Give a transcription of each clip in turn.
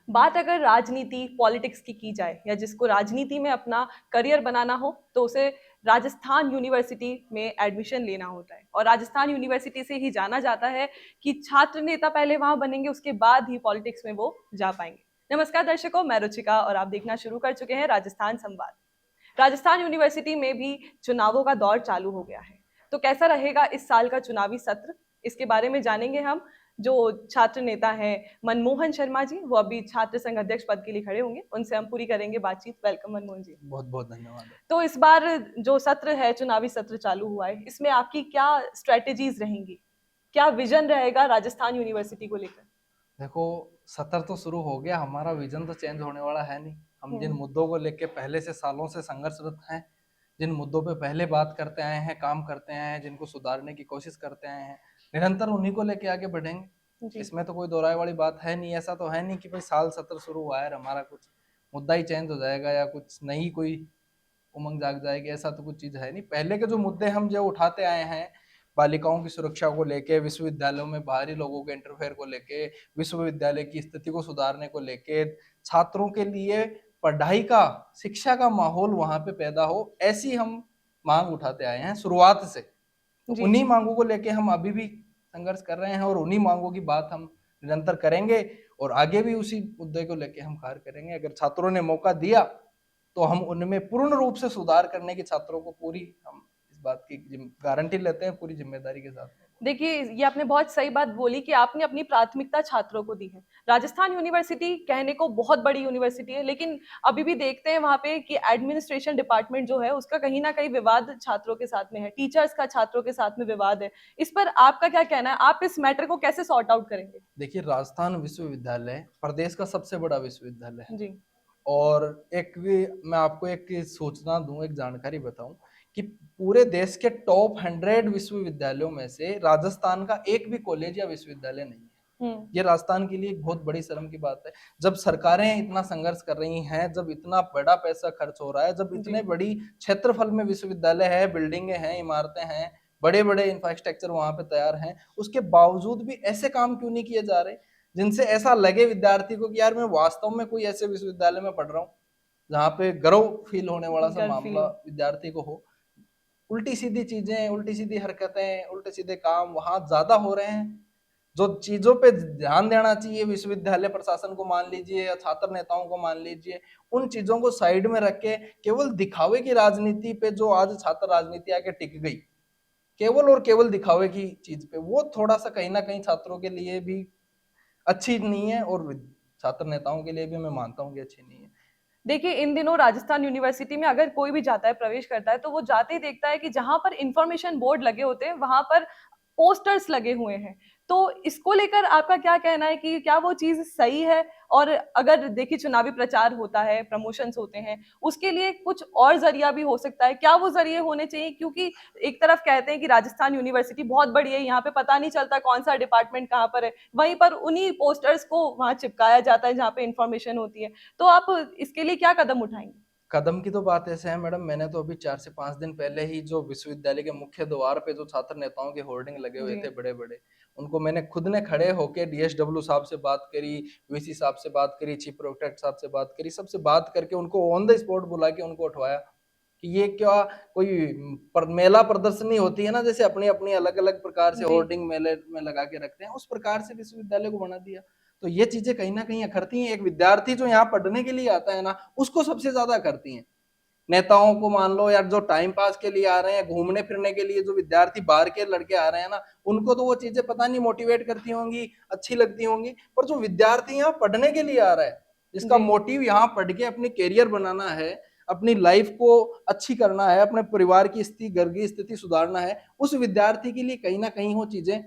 बात अगर राजनीति पॉलिटिक्स की जाए या जिसको राजनीति में अपना करियर बनाना हो तो उसे राजस्थान यूनिवर्सिटी में एडमिशन लेना होता है और राजस्थान यूनिवर्सिटी से ही जाना जाता है कि छात्र नेता पहले वहां बनेंगे, उसके बाद ही पॉलिटिक्स में वो जा पाएंगे। नमस्कार दर्शकों, मैं रुचिका और आप देखना शुरू कर चुके हैं राजस्थान संवाद। राजस्थान यूनिवर्सिटी में भी चुनावों का दौर चालू हो गया है, तो कैसा रहेगा इस साल का चुनावी सत्र, इसके बारे में जानेंगे हम। जो छात्र नेता हैं मनमोहन शर्मा जी, वो अभी छात्र संघ अध्यक्ष पद के लिए खड़े होंगे, उनसे हम पूरी करेंगे बातचीत। वेलकम मनमोहन जी। बहुत बहुत धन्यवाद। तो इस बार जो सत्र है, चुनावी सत्र चालू हुआ है, इसमें आपकी क्या स्ट्रेटेजीज रहेंगी, क्या विजन रहेगा राजस्थान यूनिवर्सिटी को लेकर? देखो, सत्र तो शुरू हो गया, हमारा विजन तो चेंज होने वाला है नहीं। हम जिन हम्म। मुद्दों को लेके पहले से सालों से संघर्षरत हैं, जिन मुद्दों पे पहले बात करते आए हैं, काम करते आए हैं, जिनको सुधारने की कोशिश करते आए हैं, निरंतर उन्हीं को लेके आगे बढ़ेंगे। जी। इसमें तो कोई दोहराए वाली बात है नहीं। ऐसा तो है नहीं कि भाई साल सत्र शुरू हुआ है और हमारा कुछ मुद्दा ही चेंज हो जाएगा या कुछ नई कोई उमंग जाग जाएगी। ऐसा तो कुछ चीज है नहीं। पहले के जो मुद्दे हम जो उठाते आए हैं, बालिकाओं की सुरक्षा को लेके, विश्वविद्यालयों में बाहरी लोगों के इंटरफेयर को लेके, विश्वविद्यालय की स्थिति को सुधारने को लेके, छात्रों के लिए पढ़ाई का, शिक्षा का माहौल वहां पे पैदा हो, ऐसी हम मांग उठाते आए हैं शुरुआत से। तो जी। उन्हीं मांगों को लेके हम अभी भी संघर्ष कर रहे हैं और उन्हीं मांगों की बात हम निरंतर करेंगे और आगे भी उसी मुद्दे को लेके हम कार्य करेंगे। अगर छात्रों ने मौका दिया तो हम उनमें पूर्ण रूप से सुधार करने की, छात्रों को पूरी हम इस बात की गारंटी लेते हैं, पूरी जिम्मेदारी के साथ। देखिए, ये आपने बहुत सही बात बोली कि आपने अपनी प्राथमिकता छात्रों को दी है। राजस्थान यूनिवर्सिटी कहने को बहुत बड़ी यूनिवर्सिटी है, लेकिन अभी भी देखते हैं वहां पे कि एडमिनिस्ट्रेशन डिपार्टमेंट जो है उसका कहीं ना कहीं विवाद छात्रों के साथ में है, टीचर्स का छात्रों के साथ में विवाद है। इस पर आपका क्या कहना है? आप इस मैटर को कैसे सॉर्ट आउट करेंगे? देखिए, राजस्थान विश्वविद्यालय प्रदेश का सबसे बड़ा विश्वविद्यालय है। जी। और एक भी मैं आपको एक सूचना दूं, एक जानकारी बताऊं कि पूरे देश के टॉप 100 विश्वविद्यालयों में से राजस्थान का एक भी कॉलेज या विश्वविद्यालय नहीं है। हम्म। ये राजस्थान के लिए एक बहुत बड़ी शर्म की बात है। जब सरकारें इतना संघर्ष कर रही हैं, जब इतना बड़ा पैसा खर्च हो रहा है, जब जी। इतने बड़ी क्षेत्रफल में विश्वविद्यालय है, बिल्डिंगें हैं, इमारतें हैं, बड़े बड़े इंफ्रास्ट्रक्चर वहां पे तैयार हैं, उसके बावजूद भी ऐसे काम क्यों नहीं किए जा रहे जिनसे ऐसा लगे विद्यार्थी को कि यार मैं वास्तव में कोई ऐसे विश्वविद्यालय में पढ़ रहा हूँ जहाँ पे गर्व फील होने वाला सा गर्व फील मामला हो। विद्यार्थी को हो। उल्टी सीधी चीजें, उल्टी सीधी हरकतें, उल्टे सीधे काम वहां ज्यादा हो रहे हैं। जो चीजों पे ध्यान देना चाहिए विश्वविद्यालय प्रशासन को मान लीजिए या छात्र नेताओं को मान लीजिए, उन चीजों को साइड में रख के केवल दिखावे की राजनीति पे जो आज छात्र राजनीति आके टिक गई, केवल और केवल दिखावे की चीज पे, वो थोड़ा सा कहीं ना कहीं छात्रों के लिए भी अच्छी नहीं है और छात्र नेताओं के लिए भी मैं मानता हूँ कि अच्छी नहीं है। देखिए, इन दिनों राजस्थान यूनिवर्सिटी में अगर कोई भी जाता है, प्रवेश करता है, तो वो जाते ही देखता है कि जहां पर इंफॉर्मेशन बोर्ड लगे होते हैं वहां पर पोस्टर्स लगे हुए हैं। तो इसको लेकर आपका क्या कहना है कि क्या वो चीज सही है? और अगर देखिए, चुनावी प्रचार होता है, प्रमोशंस होते हैं, उसके लिए कुछ और जरिया भी हो सकता है, क्या वो जरिए होने चाहिए? क्योंकि एक तरफ कहते हैं कि राजस्थान यूनिवर्सिटी बहुत बड़ी है, यहाँ पे पता नहीं चलता कौन सा डिपार्टमेंट कहाँ पर है, वहीं पर उन्हीं पोस्टर्स को वहां चिपकाया जाता है जहाँ पे इंफॉर्मेशन होती है। तो आप इसके लिए क्या कदम उठाएंगे? कदम की तो बात ऐसे है मैडम, मैंने तो अभी 4 से 5 दिन पहले ही जो विश्वविद्यालय के मुख्य द्वार पे जो छात्र नेताओं के होर्डिंग लगे हुए जी। थे बड़े बड़े, उनको मैंने खुद ने खड़े होके डीएसडब्ल्यू साहब से बात करी, वीसी साहब से बात करी, चीफ प्रोटेक्ट साहब से बात करी, सबसे बात करके उनको ऑन द स्पॉट बुला के उनको उठवाया कि ये क्या कोई मेला प्रदर्शनी होती है ना, जैसे अपनी अपनी अलग अलग प्रकार से जी। होर्डिंग मेले में लगा के रखते हैं, उस प्रकार से विश्वविद्यालय को बना दिया। तो ये चीजें कहीं ना कहीं अखरती हैं। एक विद्यार्थी जो यहाँ पढ़ने के लिए आता है ना, उसको सबसे ज्यादा अखरती हैं। नेताओं को मान लो यार, जो टाइम पास के लिए आ रहे हैं, घूमने फिरने के लिए जो विद्यार्थी बाहर के लड़के आ रहे हैं ना, उनको तो वो चीजें पता नहीं मोटिवेट करती होंगी, अच्छी लगती होंगी, पर जो विद्यार्थी यहाँ पढ़ने के लिए आ रहा है, जिसका जी। मोटिव यहाँ पढ़ के अपनी कैरियर बनाना है, अपनी लाइफ को अच्छी करना है, अपने परिवार की स्थिति, घर की स्थिति सुधारना है, उस विद्यार्थी के लिए कहीं ना कहीं वो चीजें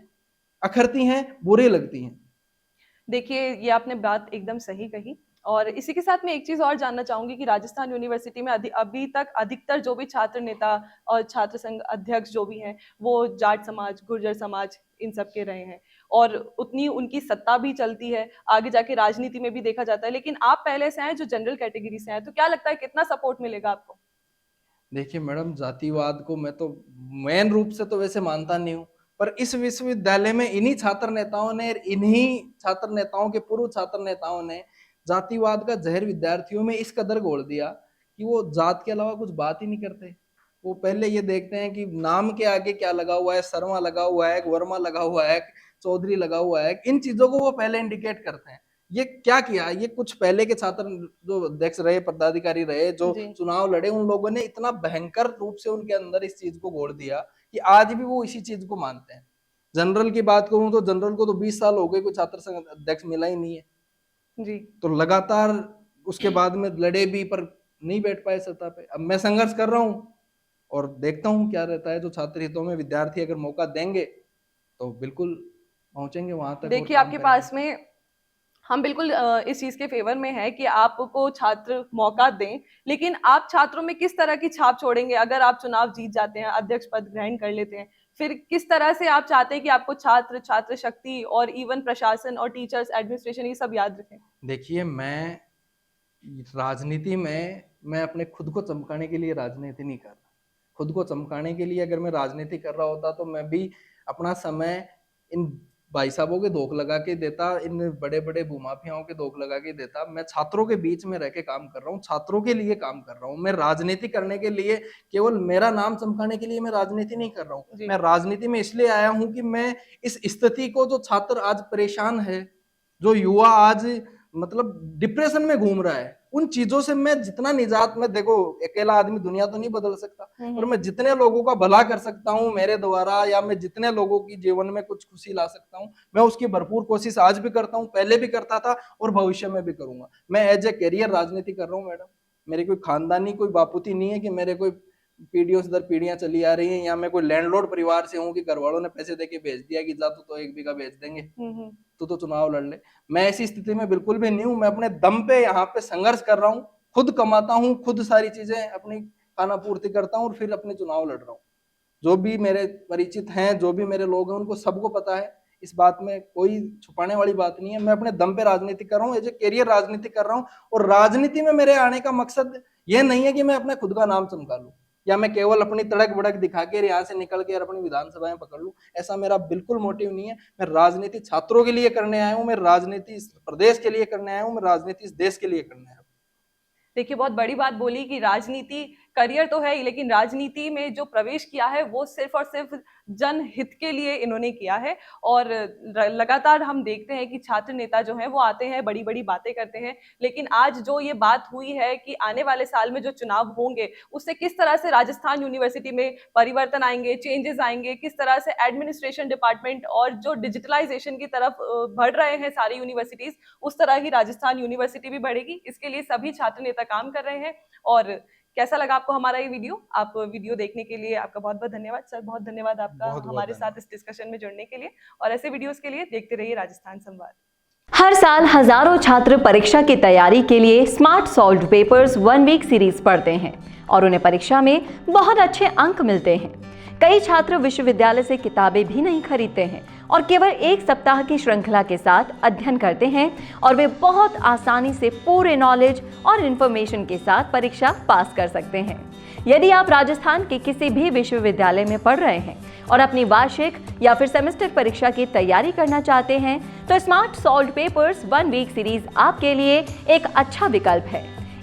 अखरती हैं, बुरी लगती हैं। देखिए, ये आपने बात एकदम सही कही। और इसी के साथ मैं एक चीज और जानना चाहूंगी कि राजस्थान यूनिवर्सिटी में अभी तक अधिकतर जो भी छात्र नेता और छात्र संघ अध्यक्ष जो भी हैं, वो जाट समाज, गुर्जर समाज, इन सब के रहे हैं, और उतनी उनकी सत्ता भी चलती है, आगे जाके राजनीति में भी देखा जाता है। लेकिन आप पहले से हैं जो जनरल कैटेगरी से हैं, तो क्या लगता है कितना सपोर्ट मिलेगा आपको? देखिए मैडम, जातिवाद को मैं तो मेन रूप से तो वैसे मानता नहीं हूँ, पर इस विश्वविद्यालय में इन्हीं छात्र नेताओं ने, इन्हीं छात्र नेताओं के पूर्व छात्र नेताओं ने जातिवाद का जहर विद्यार्थियों में इस कदर घोल दिया कि वो जात के अलावा कुछ बात ही नहीं करते। वो पहले ये देखते हैं कि नाम के आगे क्या लगा हुआ है, शर्मा लगा हुआ है, वर्मा लगा हुआ है, चौधरी लगा हुआ है, इन चीजों को वो पहले इंडिकेट करते हैं। ये क्या किया, ये कुछ पहले के छात्र जो अध्यक्ष रहे, पदाधिकारी रहे, जो चुनाव लड़े, उन लोगों ने इतना भयंकर रूप से उनके अंदर इस चीज को घोल दिया कि आज भी वो इसी चीज को मानते हैं। जनरल की बात करूं तो जनरल को तो 20 साल हो गए, कोई छात्र संघ अध्यक्ष मिला ही नहीं है जी। तो लगातार उसके बाद में लड़े भी पर नहीं बैठ पाए सत्ता पे। अब मैं संघर्ष कर रहा हूं और देखता हूं क्या रहता है। जो छात्र हितों में विद्यार्थी अगर मौका देंगे तो बिल्कुल पहुंचेंगे वहां तक। देखिए आपके पास में हम बिल्कुल इस चीज के फेवर में है कि आपको छात्र मौका दें, लेकिन आप छात्रों में किस तरह की छाप छोड़ेंगे अगर आप चुनाव जीत जाते हैं, अध्यक्ष पद ग्रहण कर लेते हैं? फिर किस तरह से आप चाहते हैं कि आपको छात्र, छात्र शक्ति और इवन प्रशासन और टीचर्स, एडमिनिस्ट्रेशन ये सब याद रखें? देखिए, मैं राजनीति में मैं अपने खुद को चमकाने के लिए राजनीति नहीं कर रहा। खुद को चमकाने के लिए अगर मैं राजनीति कर रहा होता तो मैं भी अपना समय इन भाई साहबों के धोख लगा के देता, इन बड़े बड़े भूमाफियाओं के धोख लगा के देता। मैं छात्रों के बीच में रह के काम कर रहा हूँ, छात्रों के लिए काम कर रहा हूँ। मैं राजनीति करने के लिए, केवल मेरा नाम चमकाने के लिए मैं राजनीति नहीं कर रहा हूँ। मैं राजनीति में इसलिए आया हूँ कि मैं इस स्थिति को, जो छात्र आज परेशान है, जो युवा आज मतलब डिप्रेशन में घूम रहा है, उन चीजों से मैं जितना निजात में, देखो अकेला आदमी दुनिया तो नहीं बदल सकता, पर मैं जितने लोगों का भला कर सकता हूँ मेरे द्वारा, या मैं जितने लोगों की जीवन में कुछ खुशी ला सकता हूँ, मैं उसकी भरपूर कोशिश आज भी करता हूँ, पहले भी करता था और भविष्य में भी करूंगा। मैं एज ए कैरियर राजनीति कर रहा हूँ मैडम। मेरी कोई खानदानी, कोई बापूती नहीं है कि मेरे कोई पीढ़ियों से दर पीढ़ियां चली आ रही हैं, या मैं कोई लैंडलॉर्ड परिवार से हूँ कि घर वालों ने पैसे देके भेज दिया कि जा तो 1 बीघा बेच देंगे, तो चुनाव लड़ ले। मैं ऐसी स्थिति में बिल्कुल भी नहीं हूँ। मैं अपने दम पे यहाँ पे संघर्ष कर रहा हूँ, खुद कमाता हूँ, खुद सारी चीजें अपनी खाना पूर्ति करता हूँ और फिर अपने चुनाव लड़ रहा हूँ। जो भी मेरे परिचित हैं, जो भी मेरे लोग हैं, उनको सबको पता है, इस बात में कोई छुपाने वाली बात नहीं है। मैं अपने दम पे राजनीति कर रहा हूँ, एज ए कैरियर राजनीति कर रहा हूँ। और राजनीति में मेरे आने का मकसद ये नहीं है कि मैं अपने खुद का नाम चमका लूं, या मैं केवल अपनी तड़क भड़क दिखा के यहाँ से निकल के अपनी विधानसभाएं पकड़ लूं। ऐसा मेरा बिल्कुल मोटिव नहीं है। मैं राजनीति छात्रों के लिए करने आया हूँ, मैं राजनीति इस प्रदेश के लिए करने आया हूँ, मैं राजनीति इस देश के लिए करने आया हूँ। देखिए, बहुत बड़ी बात बोली कि राजनीति करियर तो है ही, लेकिन राजनीति में जो प्रवेश किया है वो सिर्फ और सिर्फ जनहित के लिए इन्होंने किया है। और लगातार हम देखते हैं कि छात्र नेता जो हैं वो आते हैं, बड़ी बड़ी बातें करते हैं, लेकिन आज जो ये बात हुई है कि आने वाले साल में जो चुनाव होंगे उससे किस तरह से राजस्थान यूनिवर्सिटी में परिवर्तन आएंगे, चेंजेस आएंगे, किस तरह से एडमिनिस्ट्रेशन डिपार्टमेंट और जो डिजिटलाइजेशन की तरफ बढ़ रहे हैं सारी यूनिवर्सिटीज, उस तरह ही राजस्थान यूनिवर्सिटी भी बढ़ेगी। इसके लिए सभी छात्र नेता काम कर रहे हैं। और कैसा लगा आपको हमारा ये वीडियो? आप वीडियो देखने के लिए आपका बहुत बहुत धन्यवाद सर। बहुत धन्यवाद आपका हमारे साथ इस डिस्कशन में जुड़ने के लिए। और ऐसे वीडियोस के लिए देखते रहिए राजस्थान संवाद। हर साल हजारों छात्र परीक्षा की तैयारी के लिए smart solved papers 1 week series पढ़ते हैं और उन्हें परीक्षा में बहुत अच्छे अंक मिलते हैं। कई छात्र विश्वविद्यालय से किताबें भी नहीं खरीदते हैं और केवल 1 सप्ताह की श्रृंखला के साथ अध्ययन करते हैं और वे बहुत आसानी से पूरे नॉलेज और इन्फॉर्मेशन के साथ परीक्षा पास कर सकते हैं। यदि आप राजस्थान के किसी भी विश्वविद्यालय में पढ़ रहे हैं और अपनी वार्षिक या फिर सेमेस्टर परीक्षा की तैयारी करना चाहते हैं तो smart solved papers 1 week series आपके लिए एक अच्छा विकल्प है।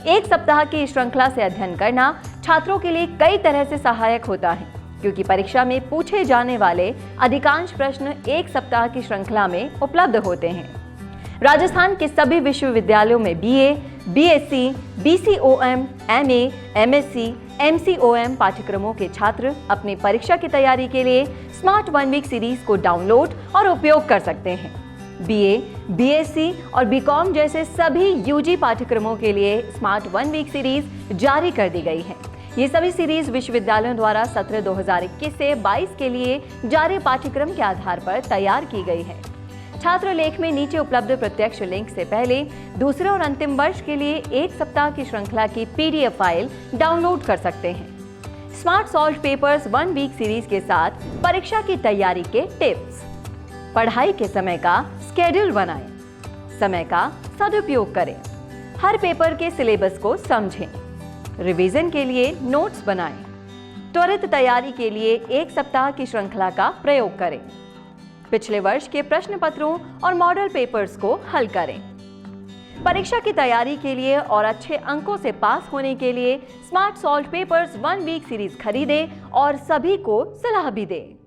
1 सप्ताह की श्रृंखला से अध्ययन करना छात्रों के लिए कई तरह से सहायक होता है, क्योंकि परीक्षा में पूछे जाने वाले अधिकांश प्रश्न 1 सप्ताह की श्रृंखला में उपलब्ध होते हैं। राजस्थान के सभी विश्वविद्यालयों में BA, BSc, BCOM, MA, MSc, MCOM पाठ्यक्रमों के छात्र अपनी परीक्षा की तैयारी के लिए स्मार्ट 1 वीक सीरीज को डाउनलोड और उपयोग कर सकते हैं। BA, BSc और BCom जैसे सभी UG पाठ्यक्रमों के लिए स्मार्ट 1 वीक सीरीज जारी कर दी गई है। ये सभी सीरीज विश्वविद्यालयों द्वारा सत्र 2021 से 22 के लिए जारी पाठ्यक्रम के आधार पर तैयार की गई है। छात्र लेख में नीचे उपलब्ध प्रत्यक्ष लिंक से पहले दूसरे और अंतिम वर्ष के लिए 1 सप्ताह की श्रृंखला की PDF फाइल डाउनलोड कर सकते हैं। Smart solved papers 1 week series के साथ परीक्षा की तैयारी के टिप्स। पढ़ाई के समय का स्केड्यूल बनाएं, समय का सदुपयोग करें, हर पेपर के सिलेबस को समझें, रिवीजन के लिए नोट्स बनाएं, त्वरित तैयारी के लिए 1 सप्ताह की श्रृंखला का प्रयोग करें, पिछले वर्ष के प्रश्न पत्रों और मॉडल पेपर्स को हल करें। परीक्षा की तैयारी के लिए और अच्छे अंकों से पास होने के लिए smart solved papers 1 week series खरीदें और सभी को सलाह भी दें।